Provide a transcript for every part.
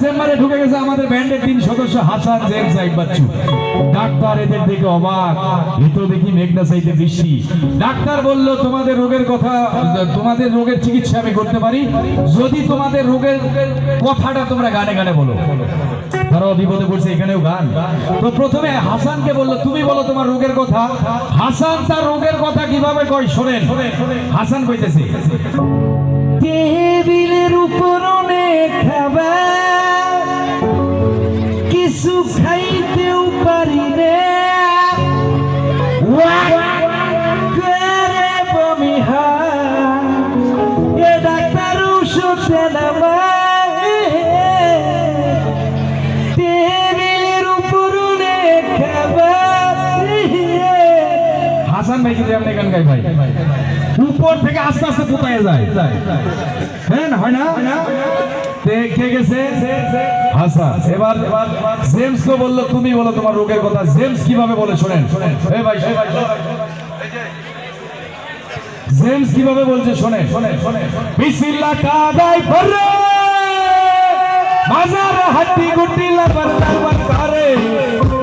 চেম্বারে ঢুকে গেছে আমাদের ব্যান্ডের 3 সদস্য হাসান, জেমস, সাইদ বাচ্চু। ডাক্তার এদের দেখে অবাক, এ তো দেখি মেঘনা চাইতে বৃষ্টি। ডাক্তার বলল তোমাদের রোগের কথা, তোমাদের রোগের চিকিৎসা আমি করতে পারি যদি তোমাদের রোগের কথাটা তোমরা গানে গানে বলো। তারাও বিপদে পড়ছে, এখানেও গান। তো প্রথমে হাসানকে বললো তুমি বলো তোমার রোগের কথা। হাসান তার রোগের কথা কিভাবে কয় শোনেন। হাসান কইতেছে টেবিলের উপর অনেক খাবার, কিছু খাইতেও পারি রে, করে বমি হয়, এ ডাক্তার ওষুধ দেন আমায়। টেবিলের উপর অনেক খাবার। হাসান ভাই কিন্তু আপনি গান গাই ভাই, উপর থেকে আস্তে আস্তে কোথায় যায়, হ্যাঁ হয় না? কে গেছে? হাসান। এবার জেমস কে বললো তুমি বলো তোমার রোগের কথা। জেমস কিভাবে বলে শোনেন। এই ভাই জেমস কিভাবে বলছে শোনেন। বিসমিল্লাহ কাদাই পরে বাজার হাতি গুটি লাবার লাবার করে,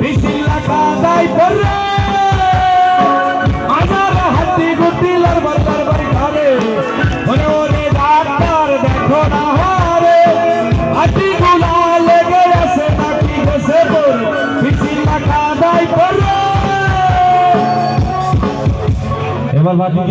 বিসমিল্লাহ কাদাই পরে বাজার হাতি গুটি লাবার লাবার করে, ওরে ওরে ডাক্তার দেখো না হারে, হাতি গুলা লেগে আছে নাকি গেছে বল, বিসমিল্লাহ কাদাই পরে। এবার বাকি